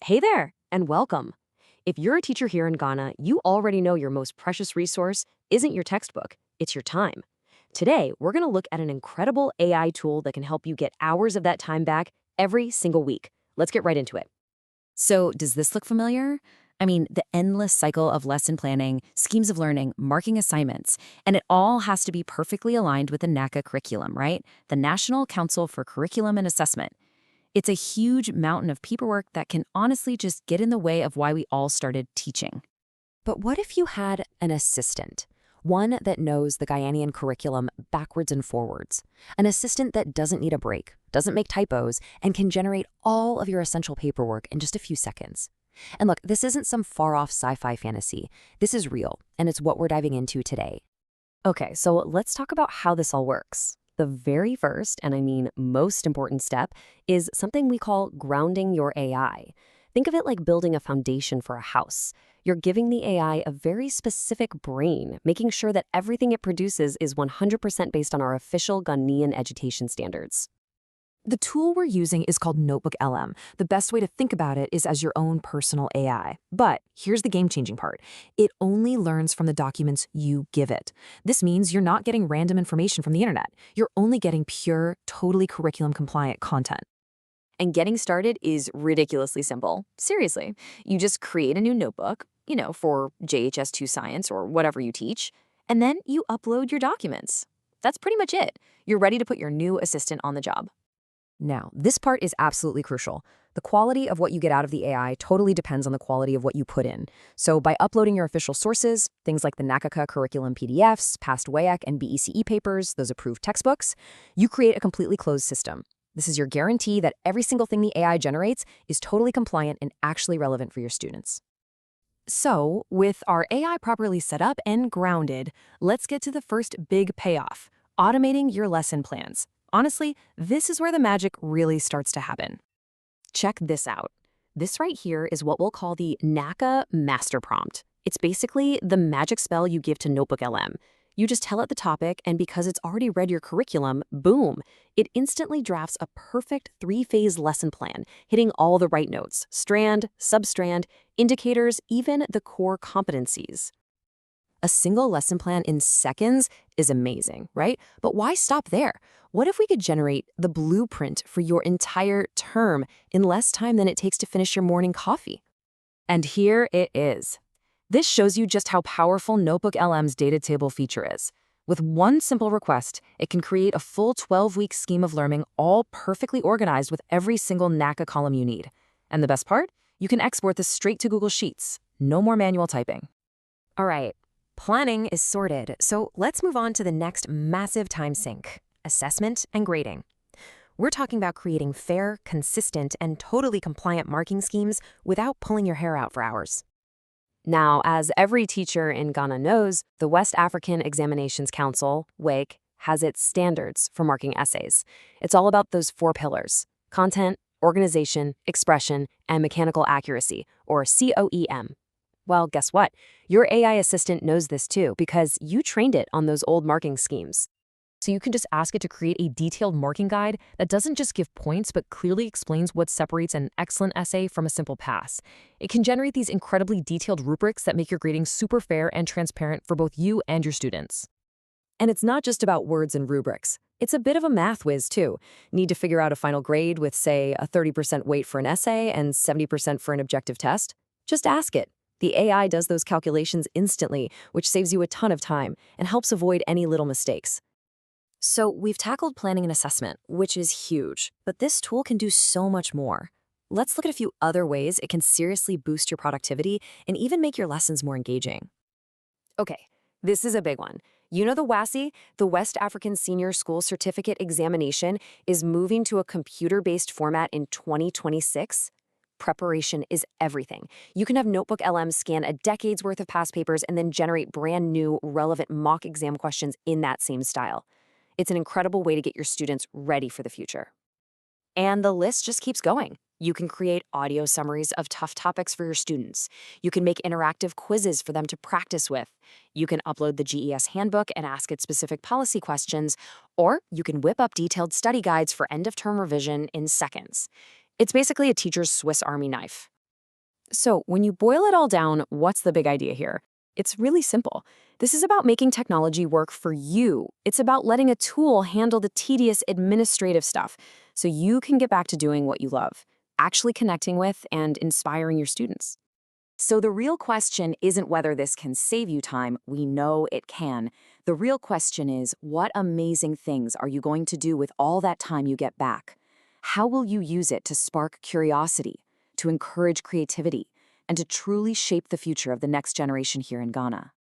Hey there, and welcome. If you're a teacher here in Ghana, you already know your most precious resource isn't your textbook, it's your time. Today, we're going to look at an incredible AI tool that can help you get hours of that time back every single week. Let's get right into it. So, does this look familiar? I mean, the endless cycle of lesson planning, schemes of learning, marking assignments, and it all has to be perfectly aligned with the NACA curriculum, right? The National Council for Curriculum and Assessment. It's a huge mountain of paperwork that can honestly just get in the way of why we all started teaching. But what if you had an assistant? One that knows the Ghanaian curriculum backwards and forwards. An assistant that doesn't need a break, doesn't make typos, and can generate all of your essential paperwork in just a few seconds. And look, this isn't some far-off sci-fi fantasy. This is real, and it's what we're diving into today. Okay, so let's talk about how this all works. The very first, and I mean most important step, is something we call grounding your AI. Think of it like building a foundation for a house. You're giving the AI a very specific brain, making sure that everything it produces is 100% based on our official Ghanaian education standards. The tool we're using is called Notebook LM. The best way to think about it is as your own personal AI. But here's the game-changing part. It only learns from the documents you give it. This means you're not getting random information from the internet. You're only getting pure, totally curriculum-compliant content. And getting started is ridiculously simple. Seriously, you just create a new notebook, for JHS2 Science or whatever you teach, and then you upload your documents. That's pretty much it. You're ready to put your new assistant on the job. Now, this part is absolutely crucial. The quality of what you get out of the AI totally depends on the quality of what you put in. So by uploading your official sources, things like the NACA curriculum PDFs, past WEAC and BECE papers, those approved textbooks, you create a completely closed system. This is your guarantee that every single thing the AI generates is totally compliant and actually relevant for your students. So, with our AI properly set up and grounded, let's get to the first big payoff, automating your lesson plans. Honestly, this is where the magic really starts to happen. Check this out. This right here is what we'll call the NACA master prompt. It's basically the magic spell you give to Notebook LM. You just tell it the topic, and because it's already read your curriculum, boom, it instantly drafts a perfect 3-phase lesson plan, hitting all the right notes, strand, substrand, indicators, even the core competencies. A single lesson plan in seconds is amazing, right? But why stop there? What if we could generate the blueprint for your entire term in less time than it takes to finish your morning coffee? And here it is. This shows you just how powerful Notebook LM's data table feature is. With one simple request, it can create a full 12-week scheme of learning, all perfectly organized with every single NACA column you need. And the best part? You can export this straight to Google Sheets. No more manual typing. All right, planning is sorted, so let's move on to the next massive time sink, assessment and grading. We're talking about creating fair, consistent, and totally compliant marking schemes without pulling your hair out for hours. Now, as every teacher in Ghana knows, the West African Examinations Council, WAEC, has its standards for marking essays. It's all about those 4 pillars: content, organization, expression, and mechanical accuracy, or COEM. Well, guess what? Your AI assistant knows this too, because you trained it on those old marking schemes. So you can just ask it to create a detailed marking guide that doesn't just give points, but clearly explains what separates an excellent essay from a simple pass. It can generate these incredibly detailed rubrics that make your grading super fair and transparent for both you and your students. And it's not just about words and rubrics. It's a bit of a math whiz, too. Need to figure out a final grade with, say, a 30% weight for an essay and 70% for an objective test? Just ask it. The AI does those calculations instantly, which saves you a ton of time and helps avoid any little mistakes. So we've tackled planning and assessment, which is huge, but this tool can do so much more. Let's look at a few other ways it can seriously boost your productivity and even make your lessons more engaging. Okay, this is a big one. You know the WASI, the West African Senior School Certificate Examination, is moving to a computer-based format in 2026? Preparation is everything. You can have Notebook LM scan a decade's worth of past papers and then generate brand new, relevant mock exam questions in that same style. It's an incredible way to get your students ready for the future. And the list just keeps going. You can create audio summaries of tough topics for your students. You can make interactive quizzes for them to practice with. You can upload the GES handbook and ask it specific policy questions, or you can whip up detailed study guides for end-of-term revision in seconds. It's basically a teacher's Swiss Army knife. So, when you boil it all down, what's the big idea here? It's really simple. This is about making technology work for you. It's about letting a tool handle the tedious administrative stuff so you can get back to doing what you love, actually connecting with and inspiring your students. So the real question isn't whether this can save you time. We know it can. The real question is, what amazing things are you going to do with all that time you get back? How will you use it to spark curiosity, to encourage creativity, and to truly shape the future of the next generation here in Ghana?